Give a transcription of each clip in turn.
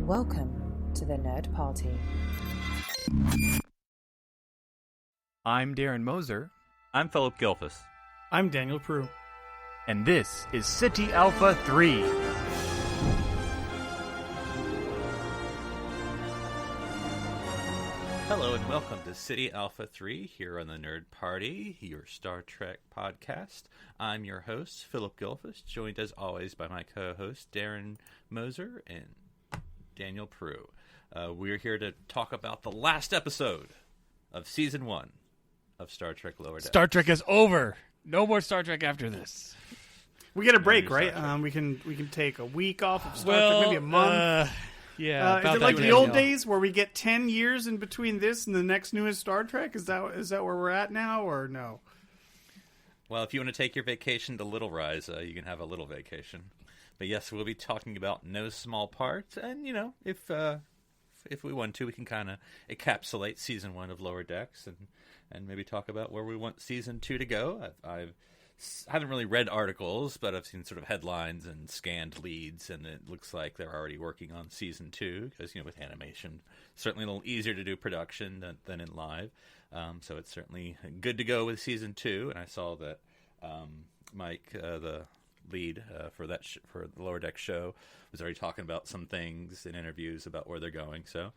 Welcome to the Nerd Party. I'm Darren Moser. I'm Philip Gilfus. I'm Daniel Prue. And this is City Alpha 3. Hello and welcome to City Alpha 3 here on the Nerd Party, your Star Trek podcast. I'm your host, Philip Gilfus, joined as always by my co-host, Darren Moser and Daniel Prue. We're here to talk about the last episode of Season 1 of Star Trek Lower Decks. Star Trek is over. No more Star Trek after this. We get a break, right? We can take a week off of Star Trek, maybe a month. Yeah, is it like the old days where we get 10 years in between this and the next newest Star Trek? Is that where we're at now, or no? Well, if you want to take your vacation to Little Rise, you can have a little vacation. But yes, we'll be talking about no small parts, and if we want to, we can kind of encapsulate Season 1 of Lower Decks and maybe talk about where we want Season 2 to go. I haven't really read articles, but I've seen sort of headlines and scanned leads, and it looks like they're already working on Season 2, because, with animation, certainly a little easier to do production than in live. So it's certainly good to go with Season 2, and I saw that Mike, the lead for the Lower Deck show, was already talking about some things in interviews about where they're going. So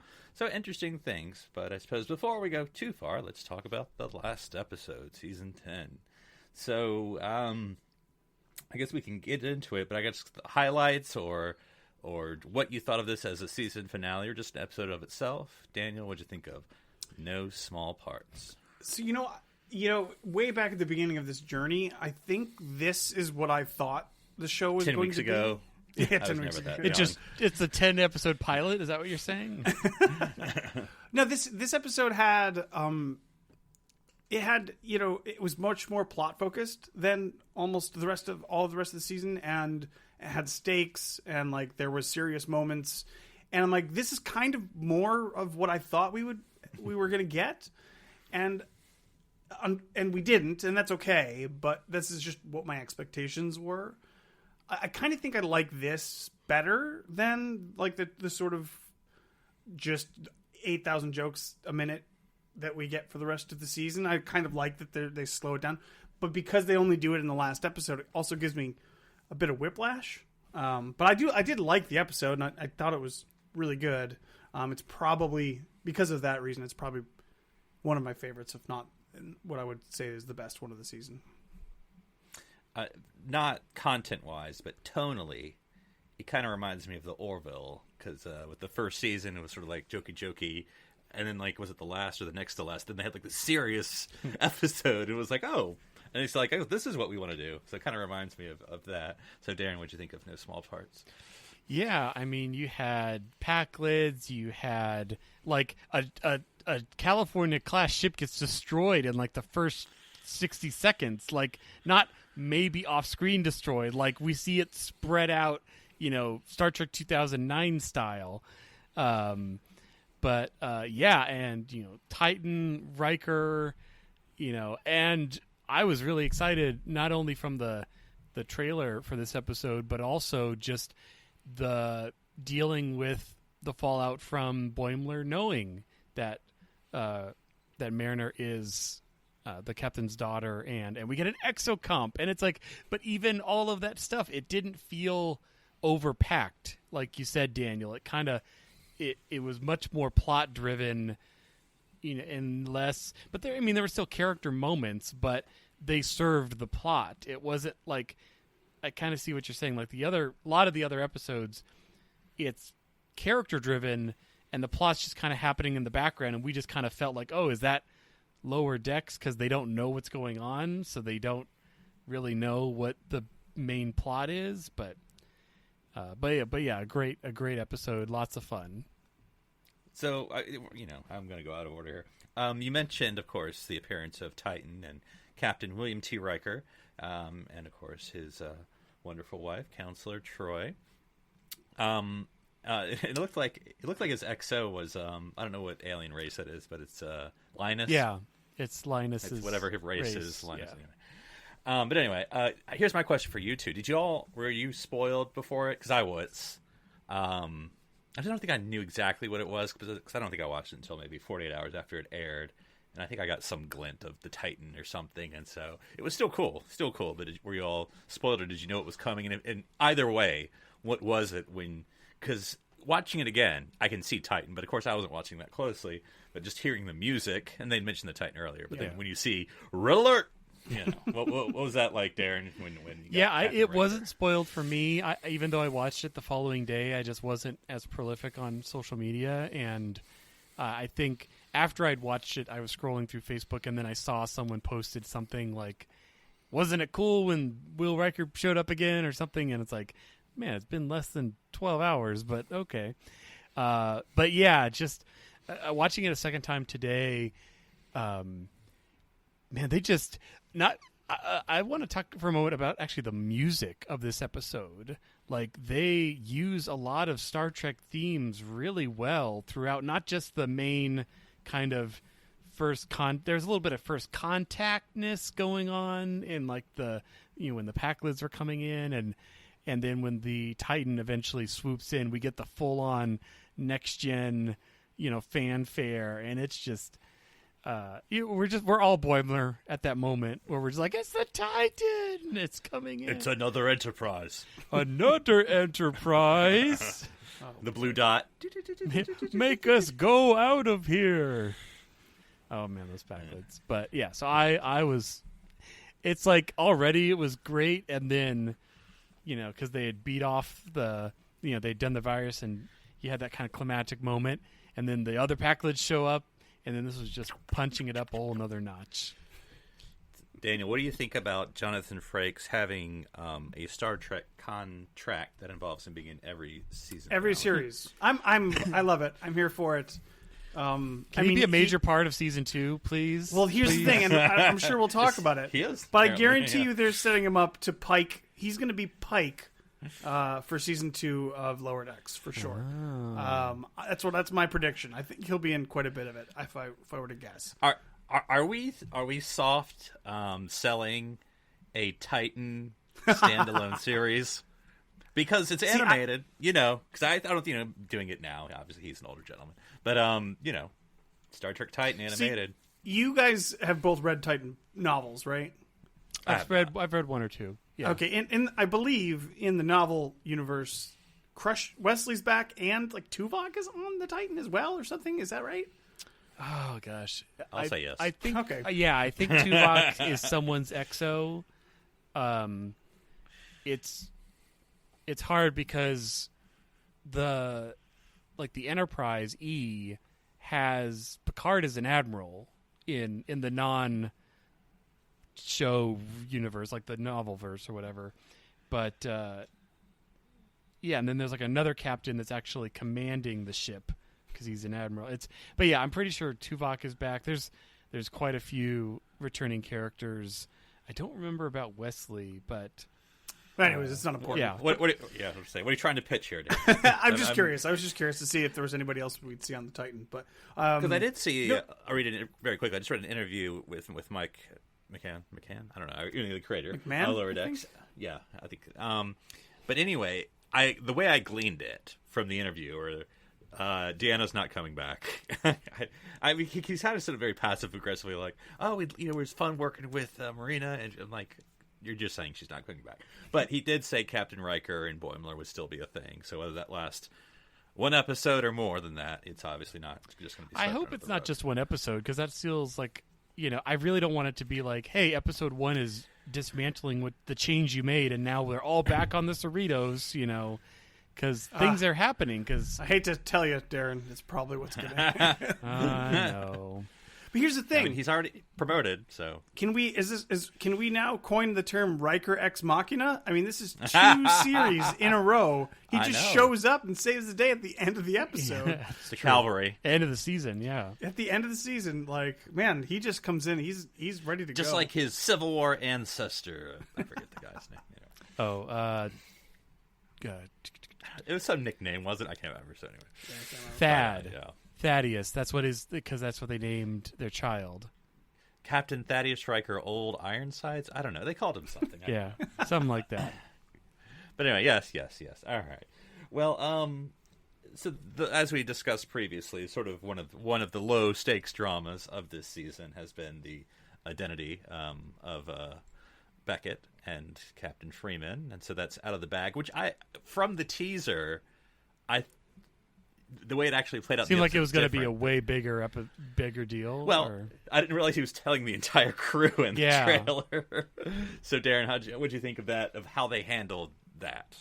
interesting things. But I suppose before we go too far, let's talk about the last episode, Season 10. So I guess we can get into it, but I guess the highlights or what you thought of this as a season finale or just an episode of itself. Daniel, what'd you think of No Small Parts? So, way back at the beginning of this journey, I think this is what I thought the show was 10 going weeks to ago. be. Yeah, 10 weeks ago. It's a 10-episode pilot? Is that what you're saying? No, this episode had... it was much more plot focused than almost the rest of the season, and it had stakes, and there was serious moments, and I'm like, this is kind of more of what I thought we were gonna get, and we didn't, and that's okay. But this is just what my expectations were. I kind of think I like this better than the sort of just 8,000 jokes a minute that we get for the rest of the season. I kind of like that they slow it down, but because they only do it in the last episode, it also gives me a bit of whiplash. But I did like the episode, and I thought it was really good. It's probably, because of that reason, it's probably one of my favorites, if not what I would say is the best one of the season. Not content-wise, but tonally, it kind of reminds me of the Orville, because with the first season, it was sort of jokey, and then was it the last or the next to last? Then they had the serious episode. It was oh, and it's oh, this is what we want to do. So it kind of reminds me of that. So Darren, what'd you think of No Small Parts? Yeah, I mean, you had pack lids, you had a California class ship gets destroyed in the first 60 seconds, not maybe off screen destroyed, we see it spread out, Star Trek 2009 style. But and Titan, Riker, and I was really excited not only from the trailer for this episode, but also just the dealing with the fallout from Boimler knowing that that Mariner is the captain's daughter, and we get an exocomp, and it's but even all of that stuff, it didn't feel overpacked, like you said, Daniel. It kind of it was much more plot driven, and less. But there were still character moments, but they served the plot. It wasn't I kind of see what you're saying. A lot of the other episodes, it's character driven, and the plot's just kind of happening in the background, and we just kind of felt oh, is that Lower Decks? Because they don't know what's going on, so they don't really know what the main plot is. But yeah, a great episode, lots of fun. So I'm going to go out of order here. You mentioned, of course, the appearance of Titan and Captain William T. Riker, and of course his wonderful wife, Counselor Troy. It looked like his XO was I don't know what alien race it is, but it's Linus. Yeah, it's Linus. It's whatever his race is. Linus. Yeah. But anyway, here's my question for you two. Were you spoiled before it? Because I was. I don't think I knew exactly what it was because I don't think I watched it until maybe 48 hours after it aired. And I think I got some glint of the Titan or something, and so it was still cool. But were you all spoiled, or did you know it was coming? And either way, what was it when? Because watching it again, I can see Titan, but of course I wasn't watching that closely. But just hearing the music, and they mentioned the Titan earlier, but then when you see Red Alert, what was that like, Darren? When you got it wasn't spoiled for me. Even though I watched it the following day, I just wasn't as prolific on social media, and I think after I'd watched it, I was scrolling through Facebook, and then I saw someone posted something like, "Wasn't it cool when Will Riker showed up again?" or something, and it's like, man, it's been less than 12 hours, but okay. But yeah, just watching it a second time today, man, they just not. I want to talk for a moment about actually the music of this episode. Like, they use a lot of Star Trek themes really well throughout, not just the main kind of there's a little bit of first contactness going on in, like, the, when the Packlids are coming in, and then when the Titan eventually swoops in, we get the full-on next-gen, fanfare, and it's just... we're all Boimler at that moment where we're just like, it's the Titan, it's coming in. It's another Enterprise. Another Enterprise. The blue dot. Make us go out of here. Oh man, those Packlids. But yeah, so I was. It's like already it was great, and then because they had beat off they'd done the virus, and you had that kind of climactic moment, and then the other Packlids show up. And then this was just punching it up a whole another notch. Daniel, what do you think about Jonathan Frakes having a Star Trek contract that involves him being in every season? Every series. I love it. I'm here for it. Can he be a major part of season 2, please? Well, here's the thing, and I'm sure we'll talk about it. He is. But I guarantee you they're setting him up to Pike. He's going to be Pike for season 2 of Lower Decks for sure. That's my prediction. I think he'll be in quite a bit of it if I were to guess. Are we soft selling a Titan standalone series because it's animated? Because I don't doing it now. Obviously, he's an older gentleman, but Star Trek Titan animated. See, you guys have both read Titan novels, right? I've read one or two. Yeah. Okay, and I believe in the novel universe, Wesley's back, and like Tuvok is on the Titan as well, or something. Is that right? Oh gosh, I'll say yes. I think. Okay. I think Tuvok is someone's exo. It's hard because the Enterprise E has Picard as an admiral in the non show universe, like the novel verse or whatever, but and then there's like another captain that's actually commanding the ship because he's an admiral. But I'm pretty sure Tuvok is back. There's quite a few returning characters. I don't remember about Wesley, but anyways, it's not important. Yeah. What are you trying to pitch here, Dan? I'm just curious. I was just curious to see if there was anybody else we'd see on the Titan, but because I did see. I read it very quickly. I just read an interview with Mike McCann. I don't know. The creator. McMahon? Lower Decks. Yeah, I think. But anyway, the way I gleaned it from the interview, or Deanna's not coming back. I mean, he's had to sort of very passive aggressively, like, "Oh, it was fun working with Marina," and I'm like, "You're just saying she's not coming back." But he did say Captain Riker and Boimler would still be a thing. So whether that lasts one episode or more than that, it's obviously not just going to be. I hope it's not just one episode, because that feels like. I really don't want it to be like, hey, episode 1 is dismantling what the change you made, and now we're all back on the Cerritos, because things are happening. Because I hate to tell you, Darren, it's probably what's going to happen. I know. But here's the thing: I mean, he's already promoted, so can we now coin the term Riker ex machina? I mean, this is 2 series in a row. He just shows up and saves the day at the end of the episode. Yeah, it's the cavalry. End of the season, yeah. At the end of the season, like, man, he just comes in. He's ready to go. Just like his Civil War ancestor. I forget the guy's name. Good. It was some nickname, wasn't it? I can't remember. So anyway, Thad. Yeah. Thaddeus. That's what because that's what they named their child. Captain Thaddeus Riker, Old Ironsides. I don't know. They called him something. Yeah, something like that. But anyway, yes. All right. Well, as we discussed previously, sort of one of the low stakes dramas of this season has been the identity of Beckett and Captain Freeman, and so that's out of the bag. Which from the teaser, the way it actually played out seemed like it was going to be a way bigger deal. Well, I didn't realize he was telling the entire crew in the trailer. So, Darren, what'd you think of that? Of how they handled that?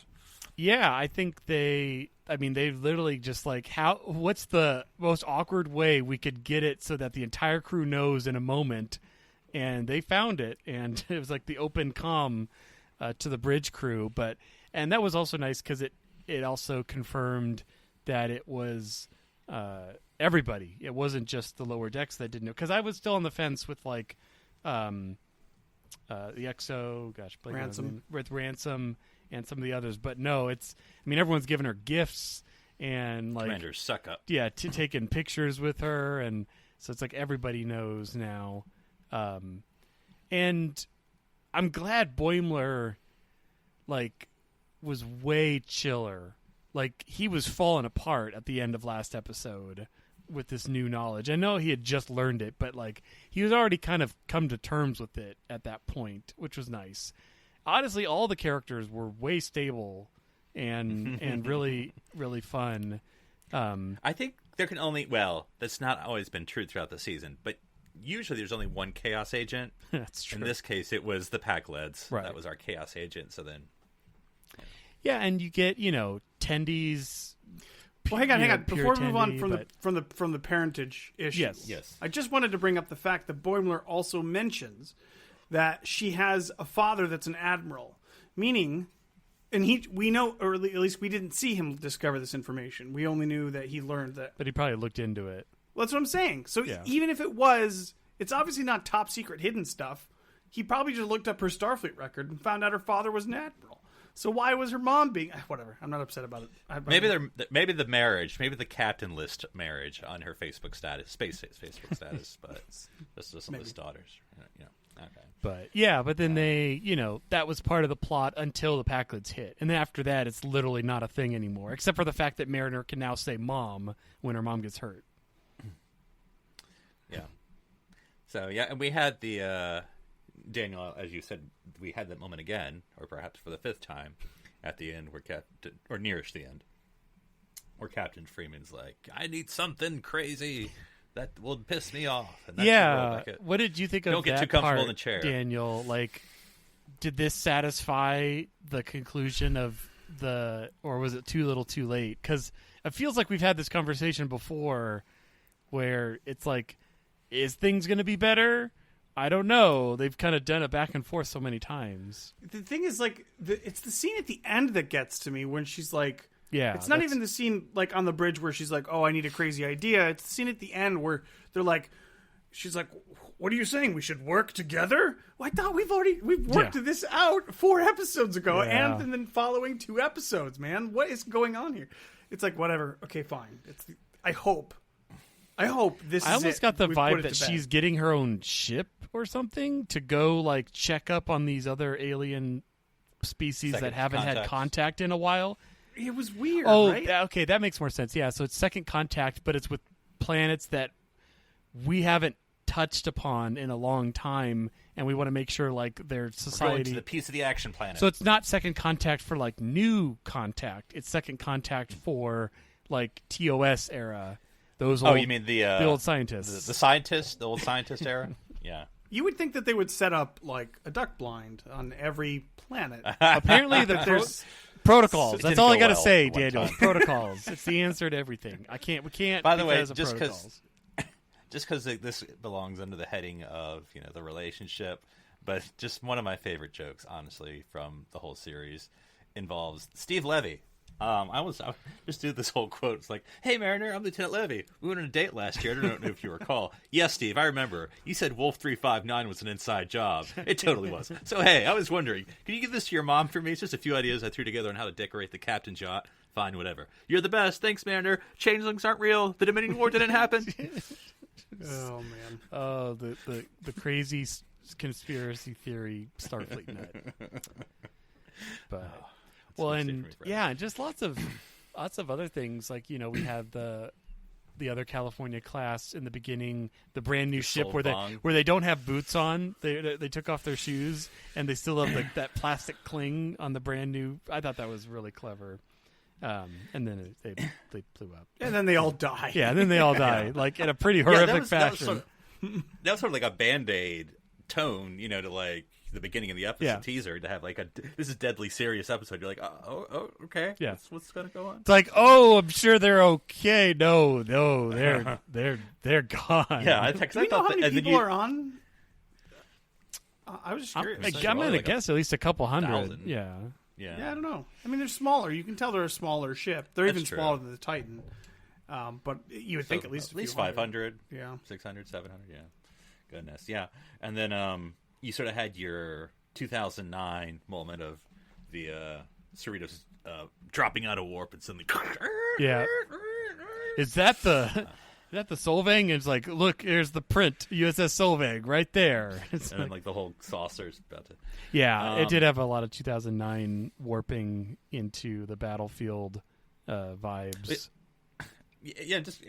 Yeah, I think they literally just like, what's the most awkward way we could get it so that the entire crew knows in a moment, and they found it, and it was like the open comm to the bridge crew, and that was also nice because it also confirmed that it was everybody. It wasn't just the lower decks that didn't know, because I was still on the fence with like the XO, with Ransom and some of the others, but no, everyone's giving her gifts and like Commanders suck up. Yeah, taking pictures with her, and so it's like everybody knows now. And I'm glad Boimler like was way chiller. Like he was falling apart at the end of last episode with this new knowledge. I know he had just learned it, but like he was already kind of come to terms with it at that point, which was nice. Honestly, all the characters were way stable and really, really fun. I think there can only that's not always been true throughout the season, but usually there's only one Chaos agent. That's true. In this case, it was the Pack-Leds. Right. That was our Chaos agent. So then, yeah, and you get Tendy's. Well, hang on. Before we move on from the parentage issue, yes, I just wanted to bring up the fact that Boimler also mentions that she has a father that's an admiral, meaning, and we know, or at least we didn't see him discover this information. We only knew that he learned that. But he probably looked into it. Well, that's what I'm saying. So even if it was, it's obviously not top secret hidden stuff. He probably just looked up her Starfleet record and found out her father was an admiral. So why was her mom being whatever? I'm not upset about it. Maybe the marriage, maybe the captain list marriage on her Facebook status, Facebook status, but this doesn't list daughters. Okay. But then they, that was part of the plot until the Pack-Leds hit, and then after that, it's literally not a thing anymore, except for the fact that Mariner can now say "mom" when her mom gets hurt. Yeah. So and we had the. Daniel, as you said, we had that moment again, or perhaps for the fifth time, at the end, or nearest the end, where Captain Freeman's like, "I need something crazy that will piss me off." And that's what did you think of Don't get that too comfortable part, in the chair, Daniel? Like, did this satisfy the conclusion of or was it too little, too late? Because it feels like we've had this conversation before, where it's like, is things going to be better? I don't know. They've kind of done it back and forth so many times. The thing is, like, it's the scene at the end that gets to me when she's like, it's not even the scene like on the bridge where she's like, "Oh, I need a crazy idea." It's the scene at the end where they're like, she's like, "What are you saying? We should work together?" Well, I thought we've worked this out 4 episodes ago, and then following 2 episodes. Man, what is going on here? It's like, whatever. Okay, fine. I hope this is I almost got the vibe that she's getting her own ship or something to go like check up on these other alien species that haven't had contact in a while. It was weird. Right? Okay, that makes more sense. Yeah, so it's second contact, but it's with planets that we haven't touched upon in a long time, and we want to make sure like their society. We're going to the piece of the action planet. So it's not second contact for like new contact. It's second contact for like TOS era. Those old, you mean the old scientists, the old scientist era? Yeah. You would think that they would set up like a duck blind on every planet. Apparently, there's protocols. That's all I got to say, Daniel. Protocols. It's the answer to everything. We can't. By the way, just because this belongs under the heading of the relationship, but just one of my favorite jokes, honestly, from the whole series involves Steve Levy. I just do this whole quote. It's like, "Hey, Mariner, I'm Lieutenant Levy. We went on a date last year. I don't know if you recall." "Yes, Steve, I remember. You said Wolf 359 was an inside job. It totally was. So, hey, I was wondering, can you give this to your mom for me? It's just a few ideas I threw together on how to decorate the captain's yacht. Fine, whatever. You're the best. Thanks, Mariner. Changelings aren't real. The Dominion War didn't happen." Oh, man. Oh, the crazy conspiracy theory Starfleet nut. But... Well, and just lots of lots of other things. Like, we had the other California class in the beginning, the brand new ship where they don't have boots on. They took off their shoes and they still have that plastic cling on the brand new. I thought that was really clever. And then they blew up. And then they all die. Yeah, and then they all die, like in a pretty horrific fashion. That was sort of like a Band-Aid tone, to like the beginning of the episode teaser to have like this is deadly serious episode. You're like, oh okay, yeah, what's gonna go on? It's like, oh, I'm sure they're okay. No, they're gone. Yeah, do we know how many people are on? I was just curious. I'm gonna guess at least a couple hundred. 1,000. Yeah, I don't know. I mean, they're smaller. You can tell they're a smaller ship. They're even smaller than the Titan. But you would think at least 500, 600, 700, yeah. Goodness, yeah. And then you sort of had your 2009 moment of the Cerritos dropping out of warp and suddenly. Yeah. Is that the Solvang? It's like, look, here's the print, U.S.S. Solvang, right there. It's and then like the whole saucer's about to. Yeah, it did have a lot of 2009 warping into the battlefield vibes. Yeah, just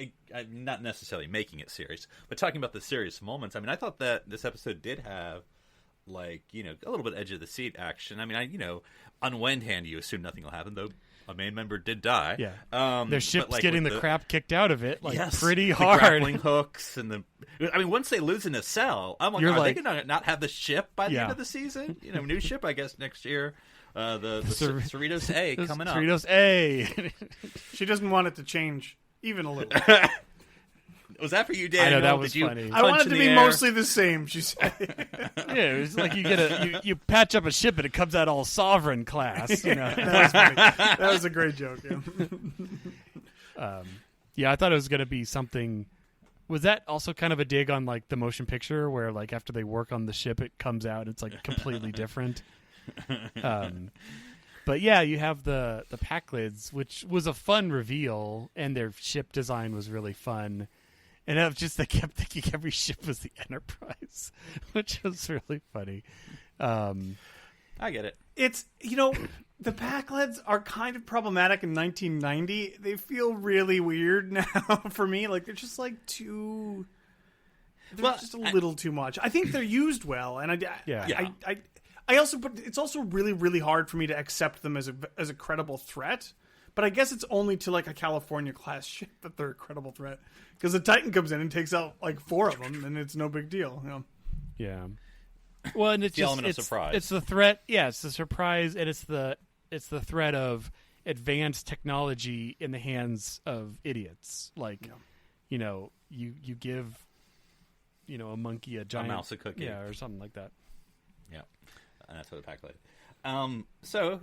not necessarily making it serious, but talking about the serious moments. I mean, I thought that this episode did have, like, a little bit edge of the seat action. I mean, on one hand, you assume nothing will happen, though a main member did die. Yeah, their ship's getting the crap kicked out of it, pretty the hard. Grappling hooks and once they lose in a cell, I'm like, they gonna not have the ship by the end of the season? New ship, I guess, next year. The Cerritos A coming up. Cerritos A. She doesn't want it to change. Even a little. Was that for you, Daniel? I know, that was funny. I want it to be mostly the same, she said. Yeah, it was like you patch up a ship and it comes out all sovereign class. That was funny. That was a great joke. Yeah, I thought it was going to be something. Was that also kind of a dig on like the motion picture where like after they work on the ship, it comes out and it's like completely different? But yeah, you have the pack lids, which was a fun reveal, and their ship design was really fun. And I kept thinking every ship was the Enterprise, which was really funny. I get it. It's, the pack lids are kind of problematic in 1990. They feel really weird now for me. Like, they're just like too... They're just a little too much. I think they're used well, and I also, but it's also really, really hard for me to accept them as a credible threat. But I guess it's only to like a California class ship that they're a credible threat, because the Titan comes in and takes out like 4 of them, and it's no big deal. Yeah. Well, and it's the element of surprise. It's the threat. Yeah, it's the surprise, and it's the threat of advanced technology in the hands of idiots. Like, you give, a monkey a giant mouse a cookie, or something like that. Yeah. And that's what the pack lid. So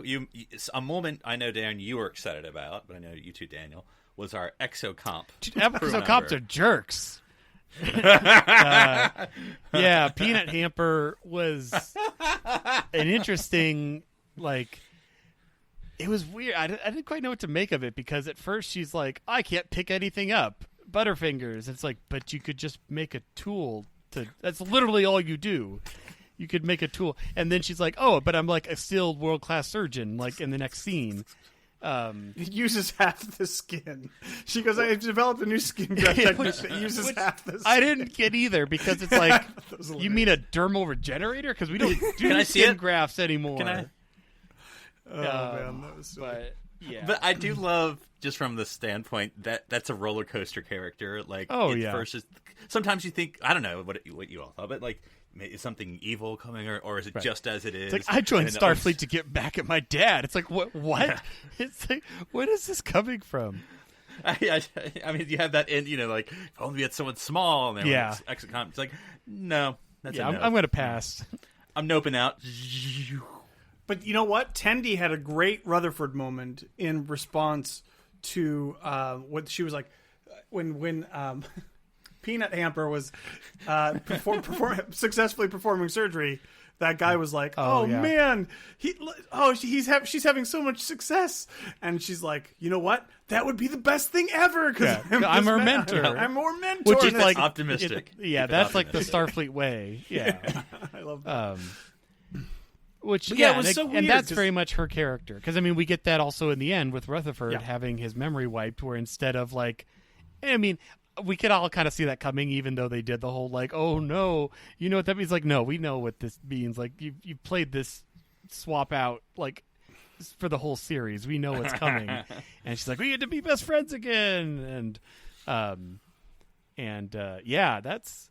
a moment I know, Dan, you were excited about, but I know you too, Daniel, was our exocomp. Exocomps are jerks. Peanut Hamper was an interesting, like, it was weird. I didn't quite know what to make of it, because at first she's like, I can't pick anything up. Butterfingers. It's like, but you could just make a tool that's literally all you do. You could make a tool. And then she's like, oh, but I'm like a skilled world-class surgeon, like in the next scene. It uses half the skin. She goes, I've developed a new skin graft technique that uses half the skin. I didn't get either, because it's like, you mean a dermal regenerator? Because we don't do skin grafts anymore. Can I? Oh, man, that was silly. But I do love, just from the standpoint, that's a roller coaster character. Like, versus, sometimes you think, I don't know what you all thought, but like, is something evil coming, or is it just as it is? It's like, I joined Starfleet to get back at my dad. It's like, what? Yeah. It's like, what is this coming from? I mean, you have that in, like, if only we had someone small, and exocomp. It's like, no, that's a no. I'm going to pass. I'm noping out. But you know what? Tendi had a great Rutherford moment in response to what she was like when Peanut Hamper was successfully performing surgery. That guy was like, man, she's having so much success. And she's like, you know what? That would be the best thing ever, because I'm her mentor. I'm more mentor. Which is like optimistic. That's like the Starfleet way. Yeah. I love that. Which But yeah, it was and, so and weird, that's 'cause- very much her character. Because I mean, we get that also in the end with Rutherford Yeah. having his memory wiped, where instead of like, I mean, we could all kind of see that coming, even though they did the whole like, oh no, you know what that means? Like, no, we know what this means. Like, you played this swap out like for the whole series. We know what's coming. And she's like, we get to be best friends again, and yeah, that's.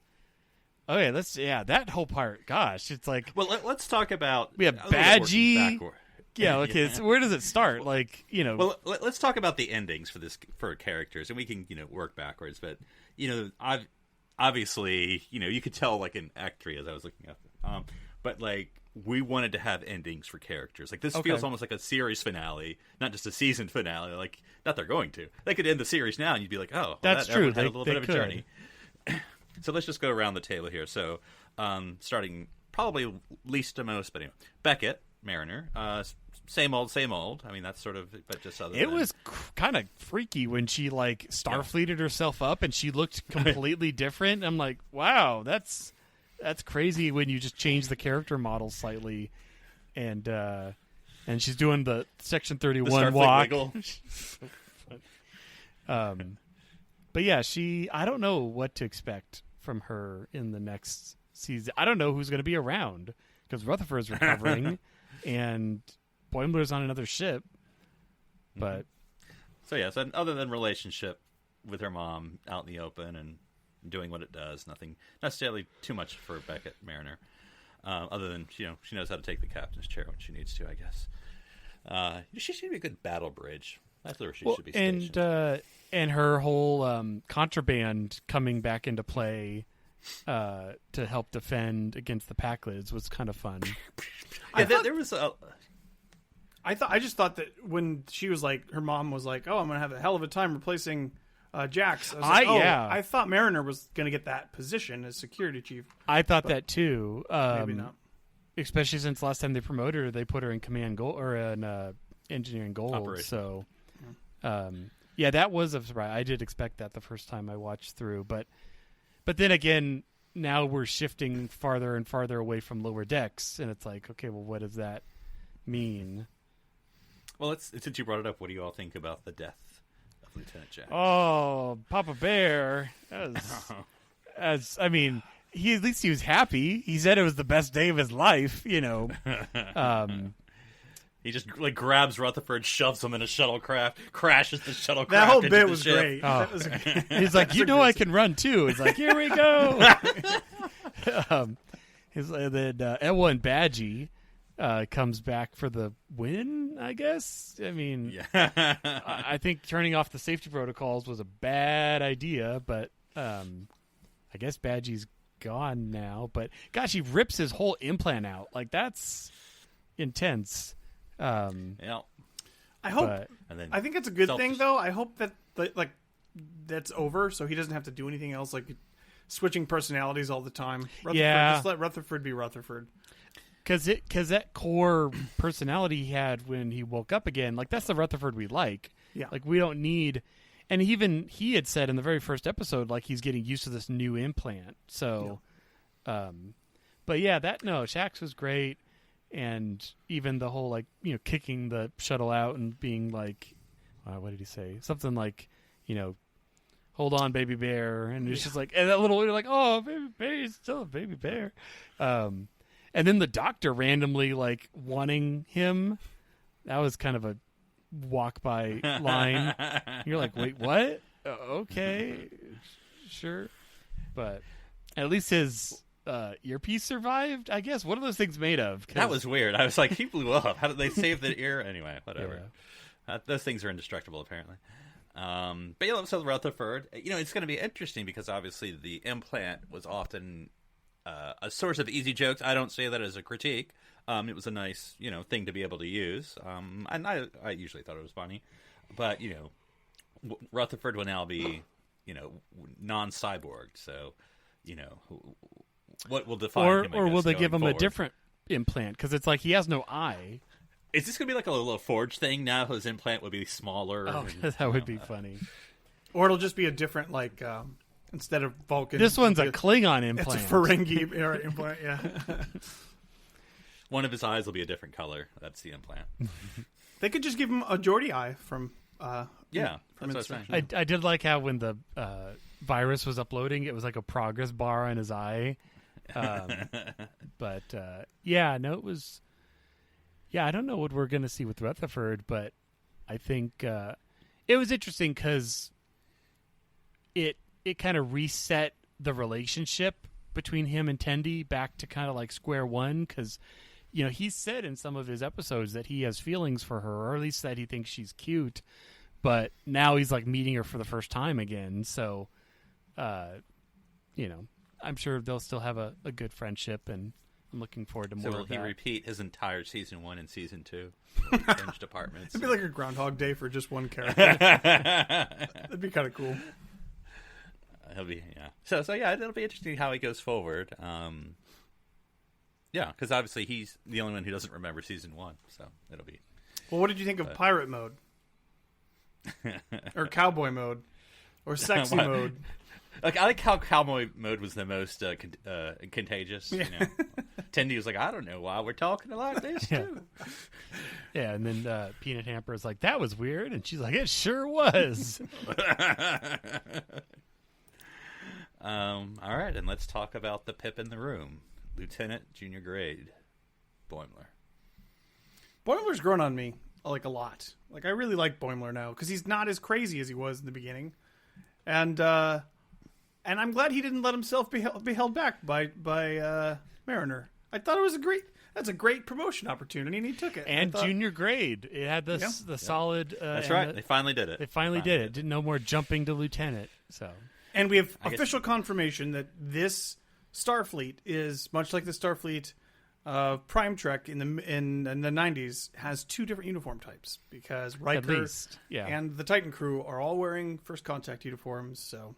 Okay, that whole part. Gosh, it's like Well, let's talk about we have a little bit working Badgie. backward. Yeah, okay. So where does it start? Like, you know. Well, let's talk about the endings for characters, and we can work backwards. But I've obviously you could tell like in Act 3 as I was looking up, but like we wanted to have endings for characters. Like this feels almost like a series finale, not just a season finale. Like not they're going to. They could end the series now, and you'd be like, oh, well, that's true. Everyone had They, a little they bit of could. a journey. So let's just go around the table here. So starting probably least to most, but anyway, Beckett, Mariner, same old, same old. I mean, that's sort of, but just other. It than... was kind of freaky when she like Starfleeted herself up and she looked completely different. I'm like, wow, that's crazy when you just change the character model slightly, and she's doing the Section 31 walk. But yeah, I don't know what to expect from her in the next season. I don't know who's going to be around because Rutherford's recovering and Boimler's on another ship. But so yeah, so other than relationship with her mom out in the open and doing what it does, nothing necessarily too much for Beckett Mariner. Other than she knows how to take the captain's chair when she needs to, I guess. She should be a good battle bridge. That's where she should be stationed. And her whole contraband coming back into play to help defend against the Packlids was kind of fun. There was a. I just thought that when she was like, her mom was like, "Oh, I'm gonna have a hell of a time replacing Jax." I thought Mariner was gonna get that position as security chief. I thought that too. Maybe not. Especially since last time they promoted her, they put her in command gold or in engineering gold. Operation. So, yeah, that was a surprise. I did expect that the first time I watched through, but then again, now we're shifting farther and farther away from lower decks, and it's like, okay, well, what does that mean? Well, since you brought it up, what do you all think about the death of Lieutenant Jax? Oh, Papa Bear! I mean, at least he was happy. He said it was the best day of his life. He just like grabs Rutherford, shoves him in a shuttlecraft, crashes the shuttlecraft. That whole into bit the was ship. great. Oh. That was He's like, I can run too. He's like, here we go. Then L1 Badgie comes back for the win, I guess. I mean, Yeah. I think turning off the safety protocols was a bad idea, but I guess Badgie's gone now. But gosh, he rips his whole implant out. Like, that's intense. Yeah. I hope. But- And then I think it's a good selfish. thing, though. I hope that that's over, so he doesn't have to do anything else, like switching personalities all the time. Yeah. Just let Rutherford be Rutherford. Because that core personality he had when he woke up again, like, that's the Rutherford we like. Yeah. Like, we don't need... And even he had said in the very first episode, like, he's getting used to this new implant. So, but yeah, Shax was great. And even the whole, like, kicking the shuttle out and being like, what did he say? Something like, hold on, baby bear. And it's just like, and that little, you're like, oh, baby bear, he's still a baby bear. And then the doctor randomly, like, wanting him. That was kind of a walk-by line. You're like, wait, what? Okay, sure. But at least his earpiece survived, I guess. What are those things made of? That was weird. I was like, he blew up. How did they save the ear? Anyway, whatever. Yeah. Those things are indestructible, apparently. But yeah, so Rutherford, it's going to be interesting because obviously the implant was often a source of easy jokes. I don't say that as a critique. It was a nice, thing to be able to use. And I usually thought it was funny. But, Rutherford will now be, non-cyborg. So, what will define him? Or will they give him forward? a different implant? Because it's like he has no eye. Is this going to be like a little Forge thing now? His implant would be smaller. Oh, that would be funny. Or it'll just be a different, like, instead of Vulcan. This one's a it's Klingon It's implant. a Ferengi implant, yeah. One of his eyes will be a different color. That's the implant. They could just give him a Geordie eye from Yeah, from that's what I was saying. Insurrection. I did like how when the virus was uploading, it was like a progress bar on his eye. But yeah, no, it was. Yeah, I don't know what we're gonna see with Rutherford, but I think it was interesting because it kind of reset the relationship between him and Tendi back to kind of like square one, because he's said in some of his episodes that he has feelings for her, or at least that he thinks she's cute, but now he's like meeting her for the first time again. So I'm sure they'll still have a good friendship, and I'm looking forward to more So will of he that. repeat his entire season 1 and season 2? Binge departments. It'd be like a Groundhog Day for just one character. That'd be kind of cool. He'll be So yeah, it'll be interesting how he goes forward. Yeah, because obviously he's the only one who doesn't remember season 1, so it'll be. Well, what did you think of pirate mode? Or cowboy mode? Or sexy What? mode? Like, I like how cowboy mode was the most contagious. Yeah. Tendi was like, I don't know why we're talking like this too. Yeah, and then Peanut Hamper is like, that was weird, and she's like, it sure was. All right, and let's talk about the pip in the room. Lieutenant Junior Grade Boimler. Boimler's grown on me like a lot. Like I really like Boimler now because he's not as crazy as he was in the beginning, and I'm glad he didn't let himself be held back by Mariner. I thought it was that's a great promotion opportunity, and he took it. And Junior Grade, it had the solid. That's right. They finally did it. They finally did it. Didn't no more jumping to lieutenant. So, and we have official confirmation that this Starfleet is much like the Starfleet Prime Trek in the 90s has two different uniform types because Riker and the Titan crew are all wearing first contact uniforms. So,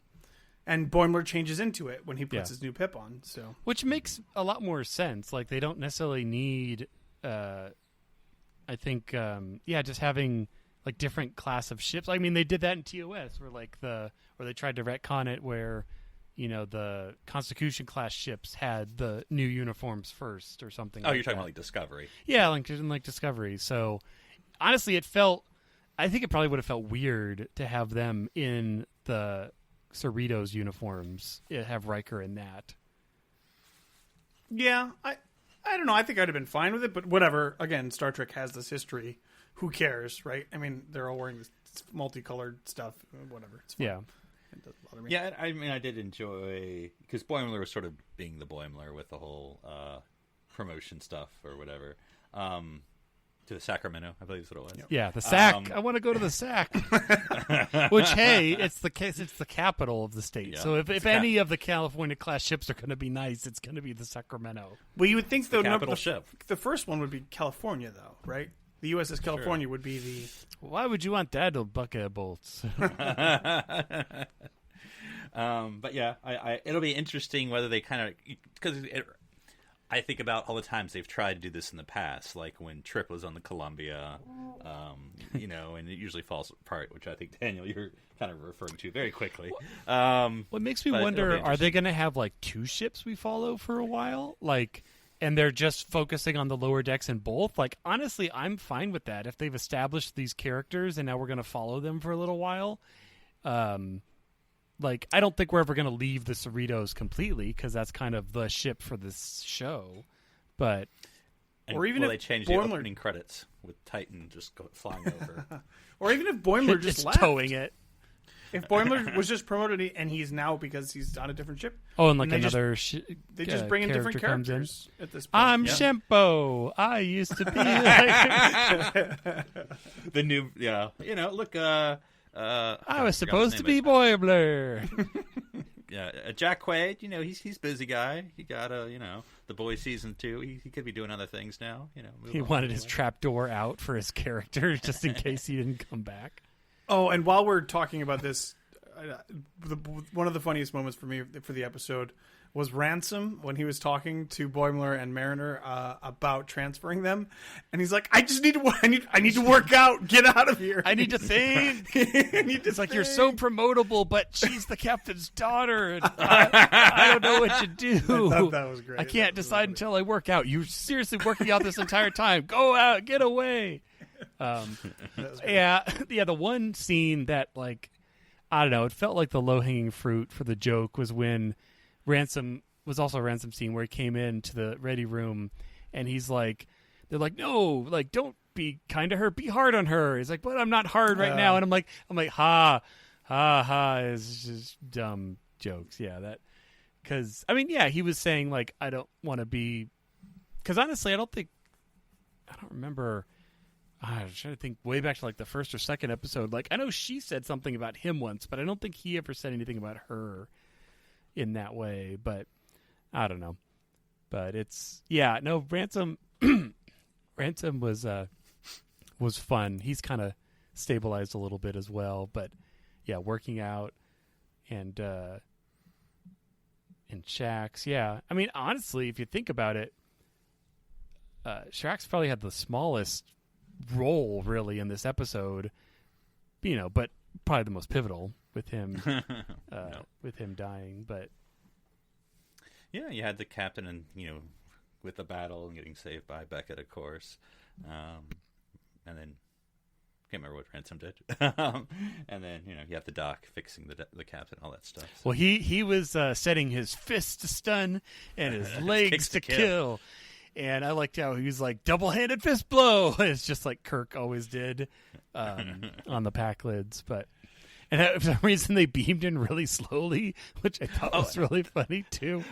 and Boimler changes into it when he puts his new pip on. So, which makes a lot more sense. Like they don't necessarily need. I think just having like different class of ships. I mean, they did that in TOS where they tried to retcon it where. The Constitution class ships had the new uniforms first or something. Oh, you're talking about like Discovery. Yeah, like Discovery. So honestly, I think it probably would have felt weird to have them in the Cerritos uniforms. Have Riker in that. Yeah, I don't know. I think I'd have been fine with it, but whatever. Again, Star Trek has this history. Who cares, right? I mean, they're all wearing this multicolored stuff. Whatever. It's fine. Yeah. It doesn't bother me. Yeah, I mean, I did enjoy because Boimler was sort of being the Boimler with the whole promotion stuff or whatever. To the Sacramento, I believe is what it was. Yeah, the SAC. I want to go to the SAC. Which, hey, it's the capital of the state. Yeah, so if any of the California class ships are going to be nice, it's going to be the Sacramento. Well, you would think though, capital ship. The first one would be California, though, right? The U.S.S. California would be the. Why would you want that to bucket bolts? But yeah, it'll be interesting whether they kind of because I think about all the times they've tried to do this in the past, like when Trip was on the Columbia, and it usually falls apart, which I think Daniel you're kind of referring to very quickly. What makes me wonder: are they going to have like two ships we follow for a while, and they're just focusing on the lower decks in both? Like, honestly, I'm fine with that if they've established these characters and now we're going to follow them for a little while. I don't think we're ever going to leave the Cerritos completely because that's kind of the ship for this show. But or even if they change Boimler... the opening credits with Titan just flying over, or even if Boimler just left. towing it. If Boimler was just promoted and he's now because he's on a different ship. Oh, and they another they just bring in different characters at this point. I'm Shempo. I used to be the new look. I was supposed to be Boimler. Yeah, Jack Quaid. He's busy guy. He got the Boys season 2. He could be doing other things now. He wanted his trapdoor out for his character just in case he didn't come back. Oh, and while we're talking about this, one of the funniest moments for me for the episode was Ransom when he was talking to Boimler and Mariner about transferring them, and he's like, "I just need to, I need to work out. Get out of here. I need to think." It's like, you're so promotable, but she's the captain's daughter, and I don't know what to do. I thought that was great. I can't decide until I work out. You're seriously working out this entire time. Go out, get away. Yeah, the one scene that, like, I don't know, it felt like the low-hanging fruit for the joke was when Ransom was also a Ransom scene where he came into the ready room and he's like, they're like, no, like, don't be kind to her, be hard on her. He's like, but I'm not hard right now. And I'm like, ha, it's just dumb jokes. Yeah, that, because, I mean, yeah, he was saying, like, I don't want to be, because honestly, I don't remember. I'm trying to think way back to like the first or second episode. Like, I know she said something about him once, but I don't think he ever said anything about her in that way. But I don't know. But it's, yeah, no, Ransom was fun. He's kind of stabilized a little bit as well. But yeah, working out and Shax. Yeah, I mean, honestly, if you think about it, Shax probably had the smallest role really in this episode, but probably the most pivotal with him with him dying. But yeah, you had the captain and with the battle and getting saved by Beckett, of course, and then can't remember what Ransom did. And then you have the doc fixing the captain, all that stuff. Well, he was setting his fists to stun and his legs to kill. And I liked how he was like, double-handed fist blow. It's just like Kirk always did on the pack lids. And for some reason they beamed in really slowly, which I thought was really funny too.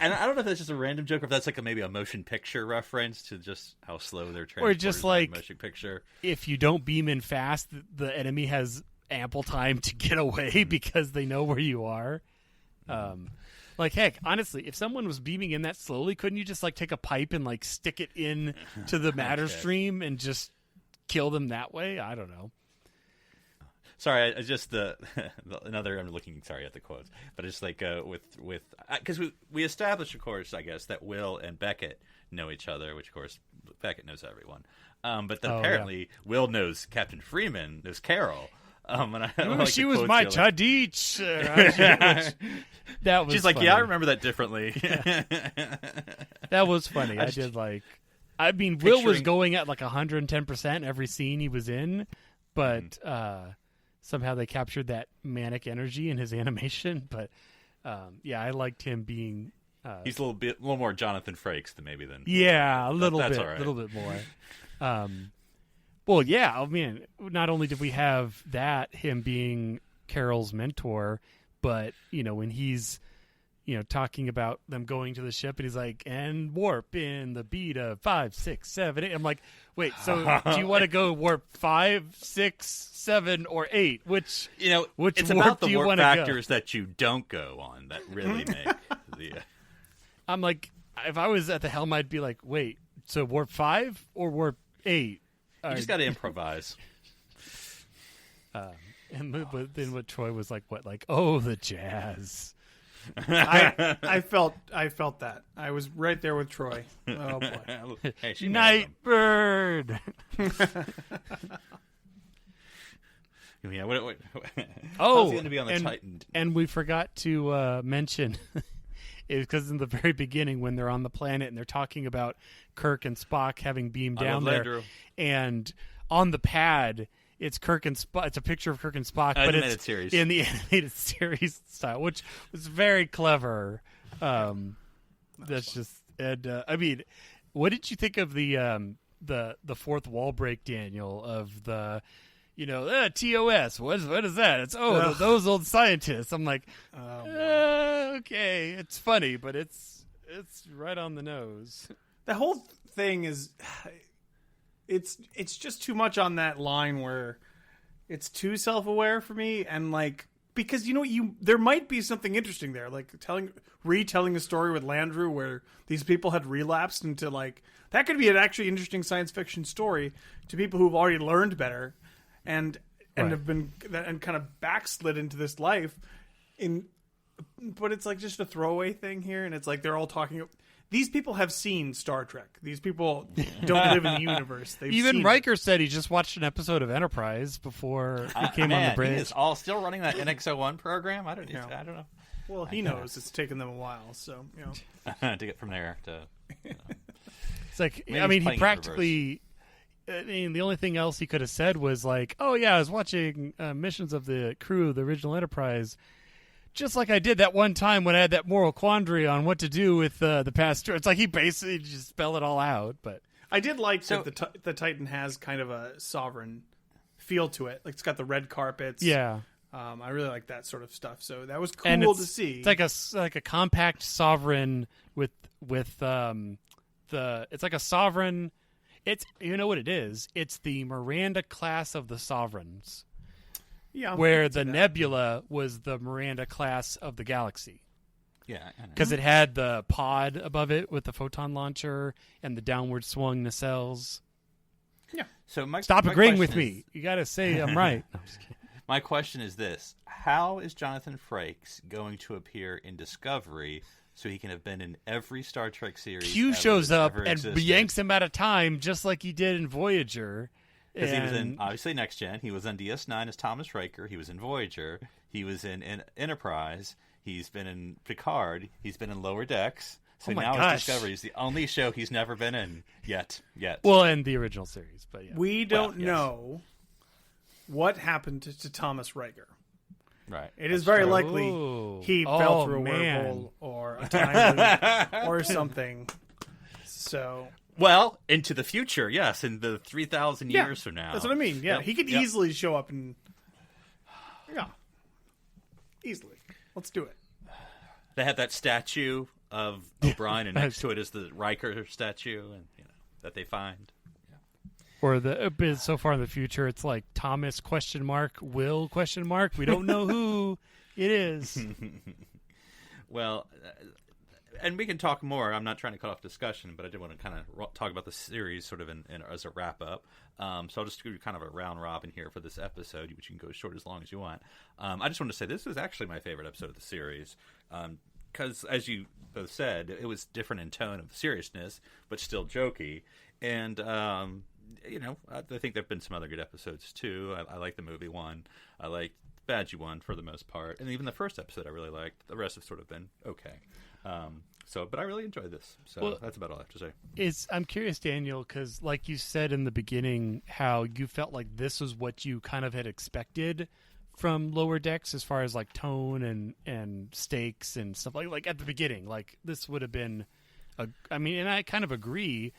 And I don't know if that's just a random joke or if that's like maybe a motion picture reference to just how slow they're transported. Or just like, motion picture. If you don't beam in fast, the enemy has ample time to get away because they know where you are. Like, heck, honestly, if someone was beaming in that slowly, couldn't you just, like, take a pipe and, like, stick it in to the matter stream and just kill them that way? I don't know. Sorry, I just another. I'm looking. Sorry at the quotes, but it's like with because we established, of course, I guess that Will and Beckett know each other, which of course Beckett knows everyone. But then apparently Will knows Captain Freeman, knows Carol. And she was my Chadich. That was. She's like, funny. yeah, I remember that differently. That was funny. I did like. I mean, Will was going at like 110% every scene he was in, but somehow they captured that manic energy in his animation. But yeah, I liked him being. He's a little more Jonathan Frakes than maybe than. Yeah, a little that's bit, all right. a little bit more. Well, yeah, I mean, not only did we have that, him being Carol's mentor, but, when he's, talking about them going to the ship and he's like, and warp in the beat of 5, 6, 7, 8. I'm like, wait, so do you want to go warp 5, 6, 7, or 8? Which it's about the warp factors that you don't go on that really make the. I'm like, if I was at the helm, I'd be like, wait, so warp 5 or warp 8? You just got to improvise. But then what Troy was like, the jazz. I felt that. I was right there with Troy. Oh boy. Hey, Nightbird. Yeah. What, how's he going to be on the Titan? And we forgot to mention. Because in the very beginning, when they're on the planet and they're talking about Kirk and Spock having beamed down there, Andrew. And on the pad, it's Kirk and Spock. It's a picture of Kirk and Spock, but it's series. In the animated series style, which was very clever. That's just, and I mean, what did you think of the fourth wall break, Daniel? Of the TOS. What is that? It's those old scientists. I'm like, okay, it's funny, but it's right on the nose. The whole thing is, it's just too much on that line where it's too self-aware for me, and like, because there might be something interesting there, like retelling a story with Landru where these people had relapsed into like, that could be an actually interesting science fiction story to people who've already learned better. And Right. have been and kind of backslid into this life, but it's like just a throwaway thing here, and it's like they're all talking. These people have seen Star Trek. These people don't live in the universe. Even Riker said he just watched an episode of Enterprise before he came on the bridge. He is still running that NX-01 program. I don't know. Well, he knows it's taken them a while, so to get from there to. It's like he practically. I mean, the only thing else he could have said was like, "Oh yeah, I was watching missions of the crew of the original Enterprise." Just like I did that one time when I had that moral quandary on what to do with the past. It's like he basically just spelled it all out. But I did like that the Titan has kind of a sovereign feel to it. Like it's got the red carpets. Yeah, I really like that sort of stuff. So that was cool to see. It's like a compact sovereign with it's like a sovereign. It's you know what it is. It's the Miranda class of the sovereigns. Yeah, where the Nebula was the Miranda class of the Galaxy. Yeah. Because it had the pod above it with the photon launcher and the downward swung nacelles. Yeah. So Stop agreeing with me. You got to say I'm right. No, I'm just kidding. My question is this. How is Jonathan Frakes going to appear in Discovery so he can have been in every Star Trek series? Q shows up and yanks him out of time just like he did in Voyager. Because he was in, obviously, Next Gen. He was on DS9 as Thomas Riker. He was in Voyager. He was in Enterprise. He's been in Picard. He's been in Lower Decks. So now Discovery is the only show he's never been in yet. Well, in the original series, but yeah. We don't know what happened to Thomas Riker. Right. It is very likely he fell through a wormhole or a time loop or something. So... Well, into the future, yes, in the 3,000 years from now. That's what I mean. Yeah, he could easily show up and... Yeah. Easily. Let's do it. They had that statue of O'Brien, and next to it is the Riker statue and that they find. Yeah. Or so far in the future, it's like Thomas ? Will ? We don't know who it is. Well... and we can talk more. I'm not trying to cut off discussion, but I did want to kind of talk about the series sort of in as a wrap-up. So I'll just do kind of a round-robin here for this episode, which you can go short as long as you want. I just want to say this was actually my favorite episode of the series because, as you both said, it was different in tone of seriousness, but still jokey. And, I think there have been some other good episodes, too. I like the movie one. I like Badgie one for the most part. And even the first episode I really liked. The rest have sort of been okay. But I really enjoyed this. So that's about all I have to say. I'm curious, Daniel, because like you said in the beginning, how you felt like this was what you kind of had expected from Lower Decks as far as like tone and stakes and stuff like at the beginning, like this would have been and I kind of agree,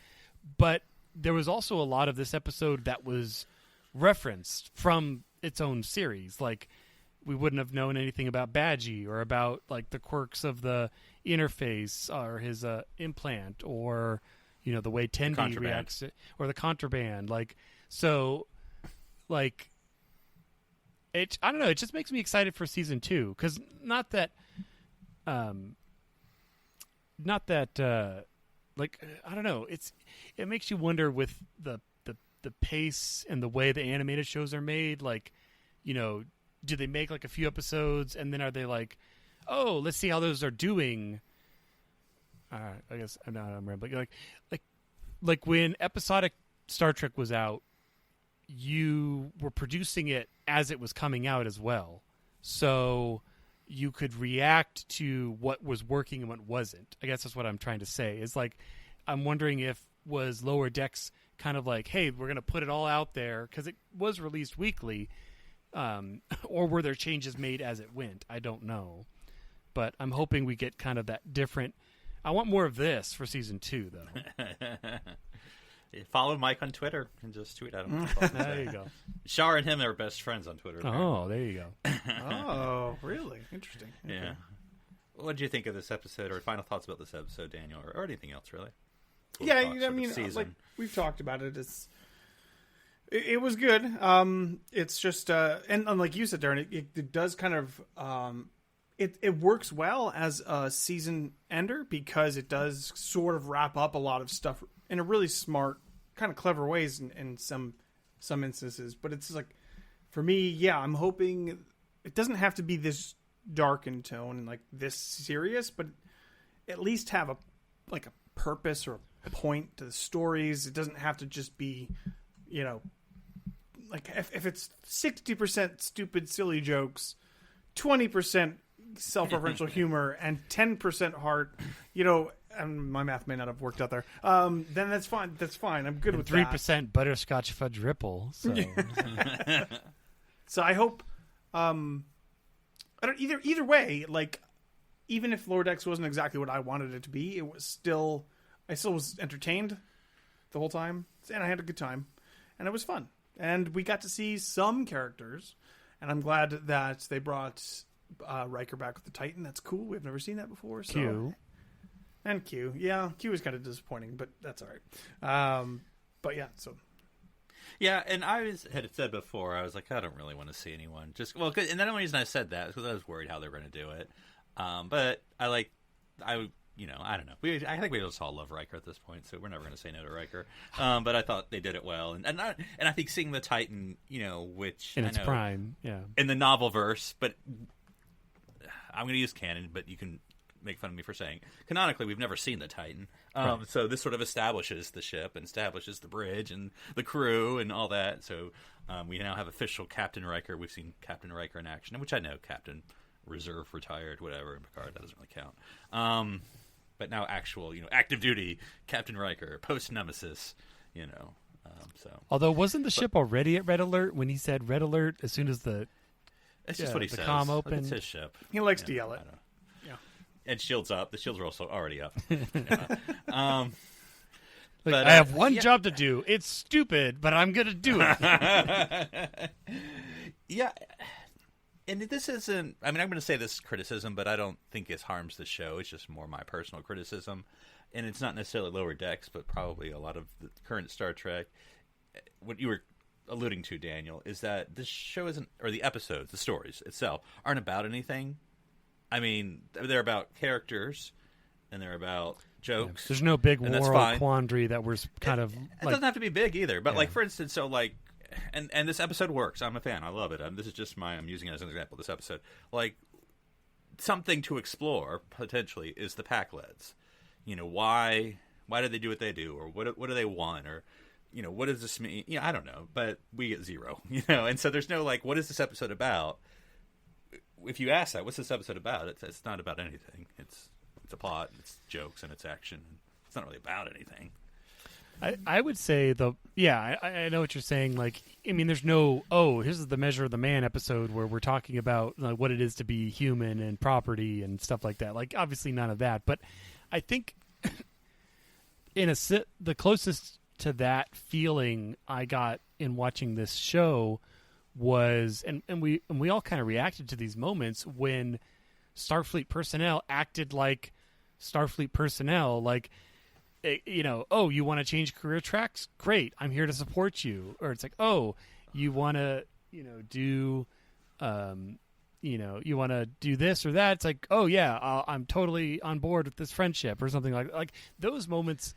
but there was also a lot of this episode that was referenced from its own series. Like we wouldn't have known anything about Badgie or about like the quirks of the interface or his implant or the way Tendi reacts or the contraband. Like so, like it. I don't know. It just makes me excited for season 2 because not that like I don't know. It makes you wonder with the pace and the way the animated shows are made. Like do they make like a few episodes and then are they like, oh, let's see how those are doing? I guess I'm rambling. Like when episodic Star Trek was out, you were producing it as it was coming out as well, so you could react to what was working and what wasn't. I guess that's what I'm trying to say. Is like I'm wondering if was Lower Decks kind of like, hey, we're going to put it all out there because it was released weekly. Or were there changes made as it went? I don't know. But I'm hoping we get kind of that different... I want more of this for season 2, though. Follow Mike on Twitter and just tweet at him. There you go. Shar and him are best friends on Twitter. Apparently. Oh, there you go. Oh, really? Interesting. Okay. Yeah. What did you think of this episode, or final thoughts about this episode, Daniel, or anything else, really? Like we've talked about it. It was good. It's just, and like you said, Darren, it does kind of, it works well as a season ender because it does sort of wrap up a lot of stuff in a really smart, kind of clever ways in some instances. But it's like, for me, I'm hoping it doesn't have to be this dark in tone and like this serious, but at least have a purpose or a point to the stories. It doesn't have to just be, like if it's 60% stupid, silly jokes, 20% self-referential humor, and 10% heart, and my math may not have worked out there. Then that's fine. That's fine. I'm good with 3% butterscotch fudge ripple. So, so I hope. I don't either way. Like, even if Lower Decks wasn't exactly what I wanted it to be, I still was entertained the whole time, and I had a good time, and it was fun. And we got to see some characters, and I'm glad that they brought Riker back with the Titan. That's cool. We've never seen that before. So. Q. And Q. Yeah, Q was kind of disappointing, but that's all right. But yeah, so. Yeah, and had said before, I was like, I don't really want to see anyone. And the only reason I said that is because I was worried how they were going to do it. But I don't know. I think we just all love Riker at this point, so we're never going to say no to Riker. But I thought they did it well, and I think seeing the Titan, which in its prime, yeah, in the novel verse, but I'm going to use canon, but you can make fun of me for saying canonically we've never seen the Titan. Right. So this sort of establishes the ship and establishes the bridge and the crew and all that. So we now have official Captain Riker. We've seen Captain Riker in action, which I know Captain Reserve retired, whatever, in Picard, that doesn't really count. But now actual, active duty Captain Riker, post Nemesis, so. Although wasn't the ship already at red alert when he said red alert as soon as it's just what he the says. comm opened? It's his ship. He likes to yell it. And shields up. The shields are also already up. But I have one job to do. It's stupid, but I'm going to do it. Yeah. And this isn't... I'm going to say this criticism, but I don't think it harms the show. It's just more my personal criticism. And it's not necessarily Lower Decks, but probably a lot of the current Star Trek. What you were alluding to, Daniel, is that this show isn't... Or the episodes, the stories itself, aren't about anything. I mean, they're about characters, and they're about jokes. Yeah, there's no big moral quandary that we're kind of... It doesn't have to be big either. But, for instance, and this episode works. I'm a fan. I love it. This is just I'm using it as an example, this episode. Something to explore, potentially, is the Pac-Leds. Why do they do what they do? Or what do they want? Or, what does this mean? I don't know. But we get zero, And so there's no, what is this episode about? If you ask that, what's this episode about? It's not about anything. It's a plot, it's jokes, and it's action. It's not really about anything. I would say I know what you're saying. There's no here's the Measure of the Man episode where we're talking about what it is to be human and property and stuff like that. Obviously none of that, but I think the closest to that feeling I got in watching this show was, and we all kind of reacted to these moments when Starfleet personnel acted like Starfleet personnel, you want to change career tracks? Great, I'm here to support you. Or it's you want to, do, you want to do this or that. It's I'm totally on board with this friendship or something like those moments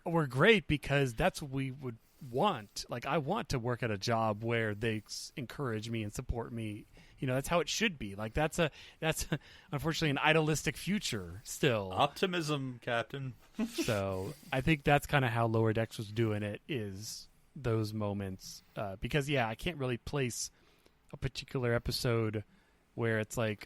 were great because that's what we would want. I want to work at a job where they encourage me and support me. That's how it should be. That's unfortunately an idealistic future still. Optimism, Captain. So I think that's kind of how Lower Decks was doing it, is those moments. Because I can't really place a particular episode where it's they're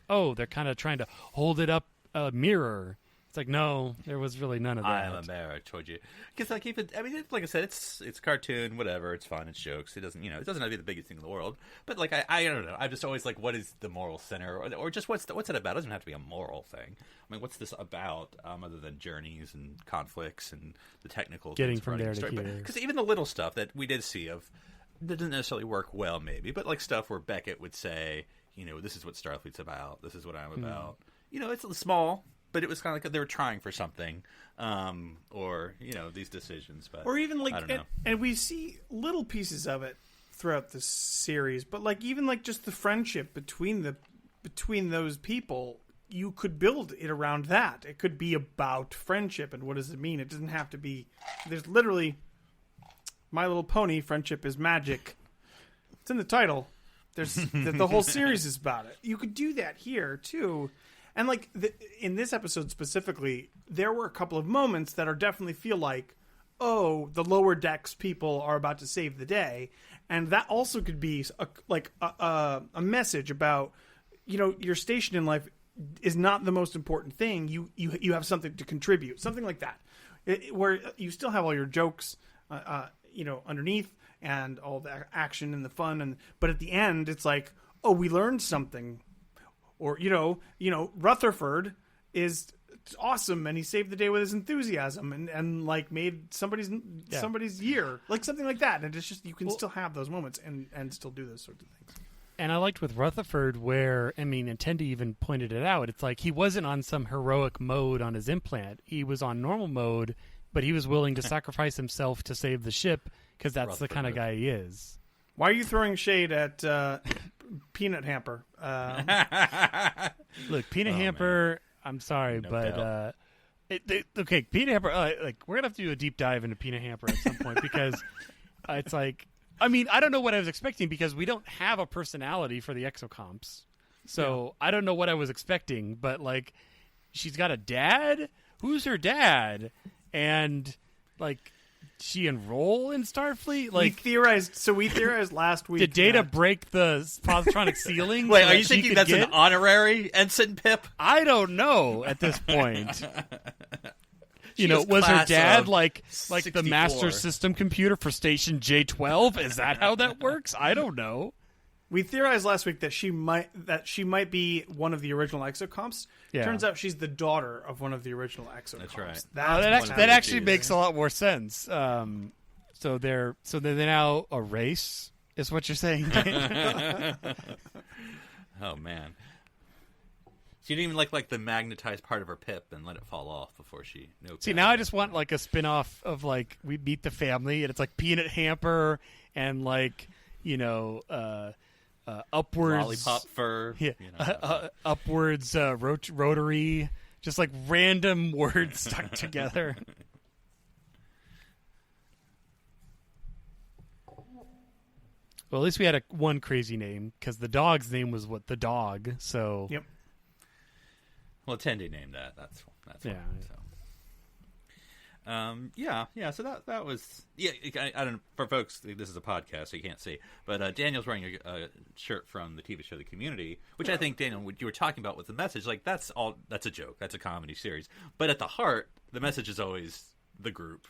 kind of trying to hold it up a mirror. It's no, there was really none of that. I am a mayor, I told you. Because like I said, it's cartoon, whatever. It's fun, it's jokes. It doesn't, it doesn't have to be the biggest thing in the world. But I don't know. I'm just always what is the moral center, or just what's it about? It doesn't have to be a moral thing. What's this about, other than journeys and conflicts and the technical getting things from there to here? Because even the little stuff that we did see that doesn't necessarily work well, maybe, but stuff where Beckett would say, this is what Starfleet's about. This is what I'm about. It's small. But it was kind of they were trying for something, or these decisions. But or even I don't know. And we see little pieces of it throughout the series. But even just the friendship between those people, you could build it around that. It could be about friendship and what does it mean. It doesn't have to be. There's literally My Little Pony. Friendship is magic. It's in the title. There's the whole series is about it. You could do that here too. And like in this episode specifically, there were a couple of moments that are definitely feel like, oh, the lower decks people are about to save the day, and that also could be a message about, you know, your station in life is not the most important thing. You have something to contribute, something like that, where you still have all your jokes, you know, underneath, and all the action and the fun, but at the end it's like, oh, we learned something. Or, you know, Rutherford is awesome, and he saved the day with his enthusiasm, and like made somebody's year, like something like that. And it's just, you can still have those moments and still do those sorts of things. And I liked with Rutherford where, I mean, and Tendi even pointed it out, it's like he wasn't on some heroic mode on his implant. He was on normal mode, but he was willing to sacrifice himself to save the ship, because that's Rutherford, the kind of guy he is. Why are you throwing shade at Peanut Hamper? Look, Peanut Hamper, man. I'm sorry, no but okay, Peanut Hamper, like, we're gonna have to do a deep dive into Peanut Hamper at some point, because it's like, I mean, I don't know what I was expecting, because we don't have a personality for the exocomps, so I don't know what I was expecting. But like, she's got a dad. Who's her dad? And like, she enroll in Starfleet? Like, we theorized last week. Did Data break the positronic ceiling? Wait, are you thinking that's an honorary Ensign Pip? I don't know at this point. You know, was her dad like 64. The master system computer for station J12? Is that how that works? I don't know. We theorized last week that she might be one of the original exocomps. Yeah. Turns out she's the daughter of one of the original exocomps. That's right. That actually makes a lot more sense. So they're now a race, is what you're saying? Oh man, she didn't even like the magnetized part of her pip and let it fall off before she. See, now I just want like a spin-off of like we meet the family, and it's like Peanut Hamper and like, you know. Upwards lollipop fur, yeah. You know. Upwards rotary, just like random words stuck together. Well, at least we had one crazy name, because the dog's name was the dog. So yep. Well, Tendi named that. That's yeah. Fun, so. So that was I don't know, for folks, this is a podcast so you can't see, but Daniel's wearing a shirt from the TV show The Community, which I think, Daniel, what you were talking about with the message, like that's a joke, that's a comedy series, but at the heart the message is always the group,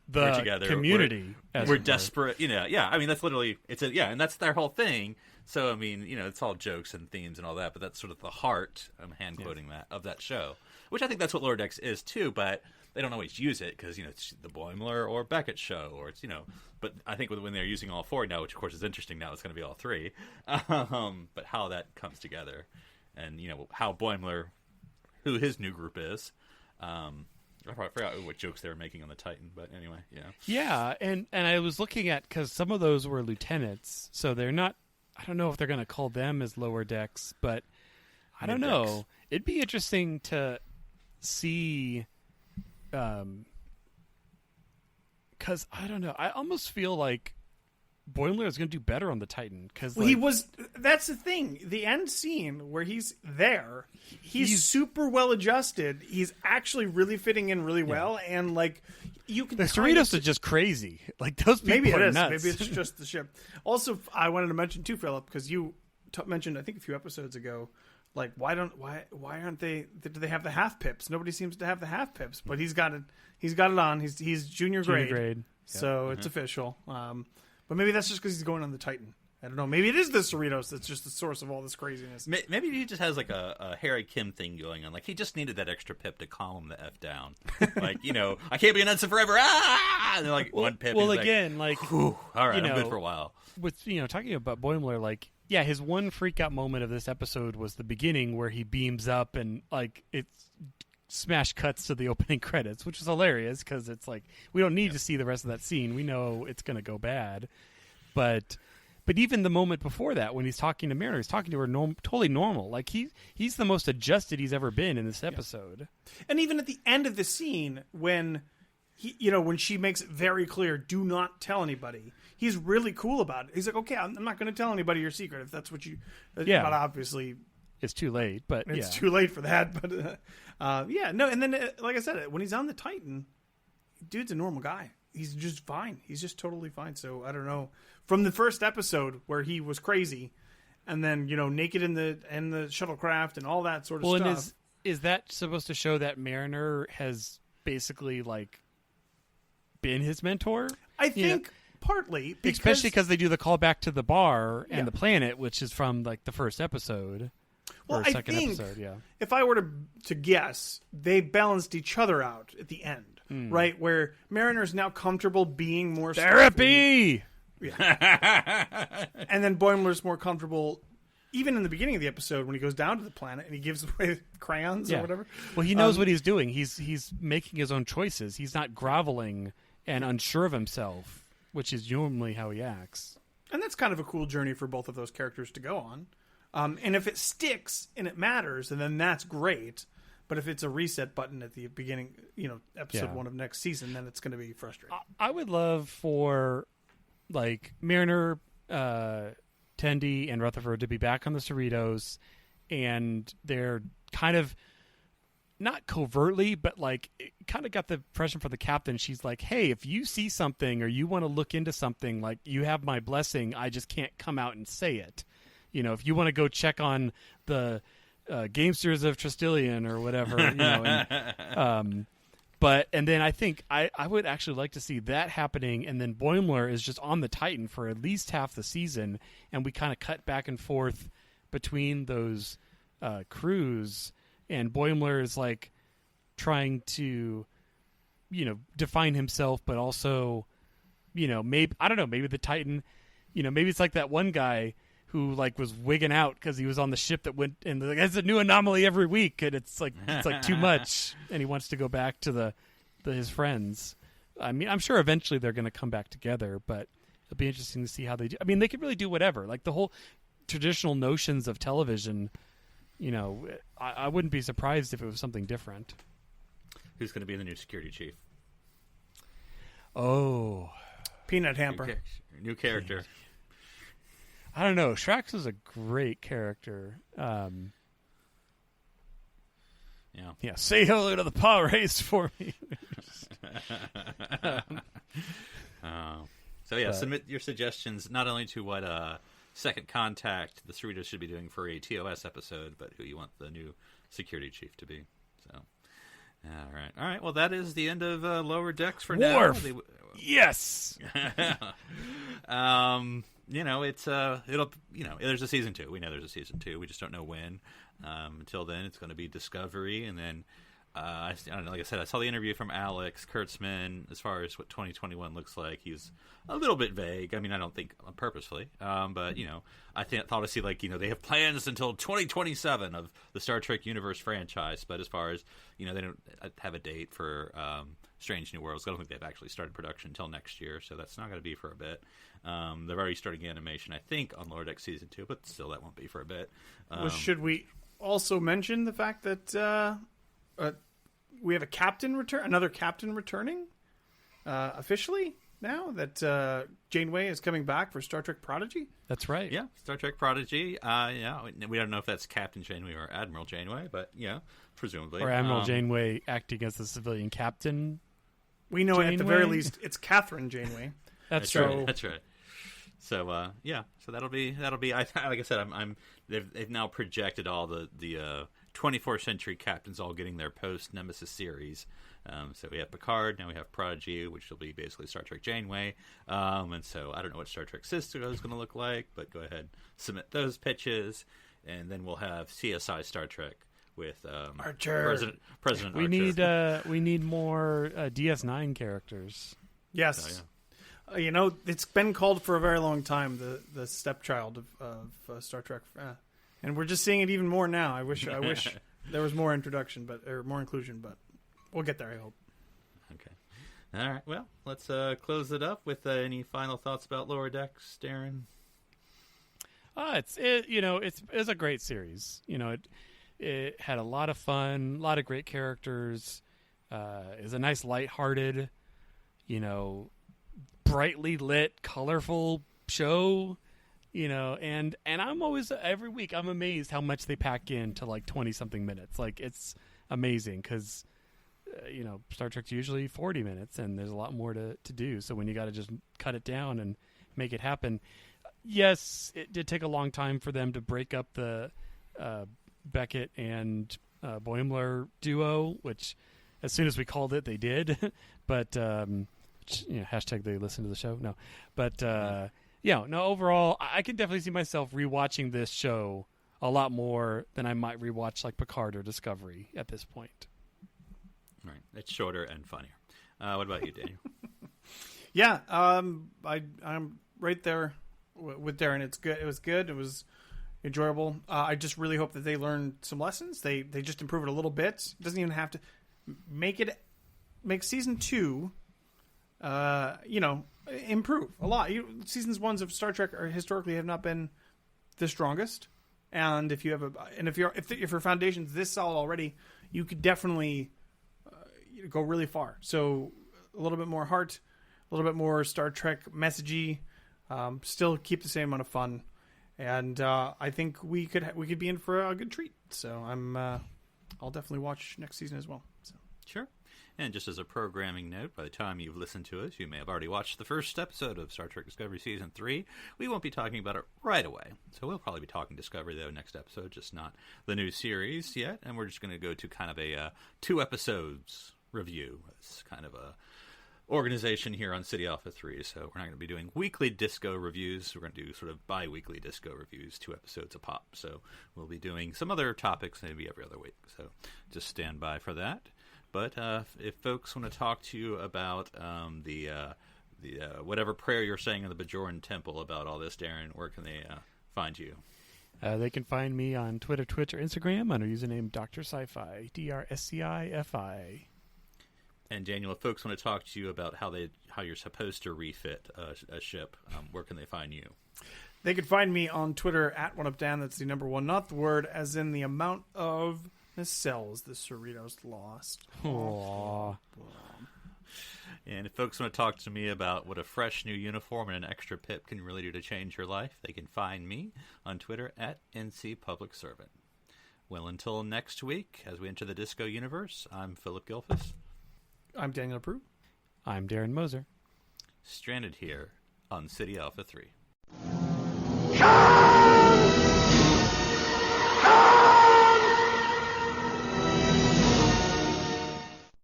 the together, community, we're desperate, I mean, that's literally and that's their whole thing. So I mean, it's all jokes and themes and all that, but that's sort of the heart, I'm hand quoting that, of that show, which I think that's what Lower Decks is too, but they don't always use it because, it's the Boimler or Beckett show, or it's, but I think when they're using all four now, which of course is interesting now, it's going to be all three, but how that comes together, and, how Boimler, who his new group is, I forgot what jokes they were making on the Titan, but anyway, yeah. Yeah, and I was looking at, because some of those were lieutenants, so they're not, I don't know if they're going to call them as Lower Decks, but I don't know. It'd be interesting to see... because I don't know, I almost feel like Boimler is going to do better on the Titan, because that's the thing, the end scene where he's there, he's super well adjusted, he's actually really fitting in really well, and like you can, the Cerritos are just crazy, like those people are nuts. Maybe it's just the ship. Also, I wanted to mention too, Philip, because you mentioned, I think a few episodes ago, like, why aren't they? Do they have the half pips? Nobody seems to have the half pips, but he's got it. He's got it on. He's junior grade. So it's official. But maybe that's just because he's going on the Titan. I don't know. Maybe it is the Cerritos that's just the source of all this craziness. Maybe he just has like a Harry Kim thing going on. Like, he just needed that extra pip to calm him the F down. Like, I can't be an ensign forever. Ah! And then, like, one pip. Well, again, like, all right, I'm good for a while. With talking about Boimler, like. Yeah, his one freak out moment of this episode was the beginning where he beams up and like it's smash cuts to the opening credits, which is hilarious because it's like we don't need to see the rest of that scene. We know it's going to go bad. But even the moment before that, when he's talking to Mariner, he's talking to her totally normal. Like he's the most adjusted he's ever been in this episode. Yeah. And even at the end of the scene when when she makes it very clear, do not tell anybody. he's really cool about it. He's like, okay, I'm not going to tell anybody your secret if that's what you. Yeah. But obviously, it's too late. But it's too late for that. But yeah, no. And then, like I said, when he's on the Titan, dude's a normal guy. He's just fine. He's just totally fine. So I don't know. From the first episode where he was crazy, and then naked in the shuttlecraft and all that sort of stuff. And is that supposed to show that Mariner has basically like been his mentor? I think partly, especially because they do the callback to the bar and the planet, which is from like the first episode. Well, or second episode, if I were to guess, they balanced each other out at the end. Right, where Mariner's now comfortable being more therapy, and then Boimler's more comfortable, even in the beginning of the episode when he goes down to the planet and he gives away crayons or whatever. Well, he knows what he's doing. He's making his own choices. He's not groveling and unsure of himself, which is normally how he acts. And that's kind of a cool journey for both of those characters to go on. And if it sticks and it matters, and then that's great. But if it's a reset button at the beginning, episode 1 of next season, then it's going to be frustrating. I would love for, like, Mariner, Tendi, and Rutherford to be back on the Cerritos, and they're kind of, not covertly, but, like, kind of got the impression from the captain. She's like, hey, if you see something or you want to look into something, like, you have my blessing. I just can't come out and say it. If you want to go check on the Gamesters of Tristilian or whatever, but then I think I would actually like to see that happening, and then Boimler is just on the Titan for at least half the season, and we kind of cut back and forth between those crews, and Boimler is like trying to define himself, but also maybe I don't know, maybe the Titan, maybe it's like that one guy who like was wigging out because he was on the ship that went, and like, it's a new anomaly every week, and it's like too much, and he wants to go back to his friends. I mean, I'm sure eventually they're going to come back together, but it'll be interesting to see how they do. I mean, they could really do whatever. Like the whole traditional notions of television, I wouldn't be surprised if it was something different. Who's going to be the new security chief? Oh, Peanut Hamper, new character. I don't know. Shrax is a great character. Yeah. Say hello to the paw race for me. Submit your suggestions not only to what Second Contact the Cerritos should be doing for a TOS episode, but who you want the new security chief to be. So, all right. Well, that is the end of Lower Decks for Worf. now. Yes. There's a season 2. We know there's a season 2. We just don't know when. Until then, it's going to be Discovery, and then I don't know. Like I said, I saw the interview from Alex Kurtzman as far as what 2021 looks like. He's a little bit vague. I mean, I don't think purposefully, but I thought I see they have plans until 2027 of the Star Trek universe franchise. But as far as they don't have a date for Strange New Worlds. I don't think they've actually started production until next year, so that's not going to be for a bit. They're already starting animation, I think, on Lower Deck Season 2, but still that won't be for a bit. Should we also mention the fact that we have another captain returning officially now that Janeway is coming back for Star Trek Prodigy? That's right. Yeah, Star Trek Prodigy. We don't know if that's Captain Janeway or Admiral Janeway, but presumably. Or Admiral Janeway acting as the civilian captain. We know at the very least it's Catherine Janeway. That's right. That's right. So so that'll be. Like I said, they've now projected all the 24th century captains all getting their post Nemesis series. So we have Picard, now we have Prodigy, which will be basically Star Trek Janeway. And so I don't know what Star Trek Cisco is going to look like, but go ahead, submit those pitches, and then we'll have CSI Star Trek with Archer. President Archer. We need more DS9 characters. Yes. Oh, yeah. It's been called for a very long time, the stepchild of Star Trek, and we're just seeing it even more now. I wish there was more introduction, or more inclusion, but we'll get there, I hope. Okay. All right. Well, let's close it up with any final thoughts about Lower Decks, Darren. It's a great series. It had a lot of fun, a lot of great characters. It's a nice, lighthearted, brightly lit, colorful show, and I'm always, every week, I'm amazed how much they pack into like 20-something minutes. Like, it's amazing because, Star Trek's usually 40 minutes and there's a lot more to do. So when you got to just cut it down and make it happen. Yes, it did take a long time for them to break up the Beckett and Boimler duo, which as soon as we called it, they did. But, hashtag they listen to the show. No. But, overall, I can definitely see myself rewatching this show a lot more than I might rewatch like Picard or Discovery at this point. Right. It's shorter and funnier. What about you, Daniel? Yeah, I'm right there with Darren. It's good. It was good. It was enjoyable. I just really hope that they learn some lessons. They just improve it a little bit. It doesn't even have to make season 2, improve a lot. Seasons 1s of Star Trek historically have not been the strongest. And if your foundation's this solid already, you could definitely go really far. So a little bit more heart, a little bit more Star Trek messagey, still keep the same amount of fun, and I think we could be in for a good treat. So I'll definitely watch next season as well. So. Sure. And just as a programming note, by the time you've listened to us, you may have already watched the first episode of Star Trek Discovery Season 3. We won't be talking about it right away. So we'll probably be talking Discovery, though, next episode, just not the new series yet. And we're just going to go to kind of a 2 episodes review. It's kind of a organization here on City Alpha 3, so we're not going to be doing weekly disco reviews. We're going to do sort of bi-weekly disco reviews, 2 episodes a pop. So we'll be doing some other topics maybe every other week. So just stand by for that. But if folks want to talk to you about the whatever prayer you're saying in the Bajoran Temple about all this, Darren, where can they find you? They can find me on Twitter, Twitch, or Instagram under username Dr. Sci-Fi, DrSciFi. And Daniel, if folks want to talk to you about how you're supposed to refit a ship, where can they find you? They could find me on Twitter at OneUpDan. That's the number 1, not the word, as in the amount of cells the Cerritos lost. Aww. And if folks want to talk to me about what a fresh new uniform and an extra pip can really do to change your life, they can find me on Twitter at NCPublicServant. Well, until next week, as we enter the disco universe, I'm Philip Gilfus. I'm Daniel Prue. I'm Darren Moser. Stranded here on City Alpha 3.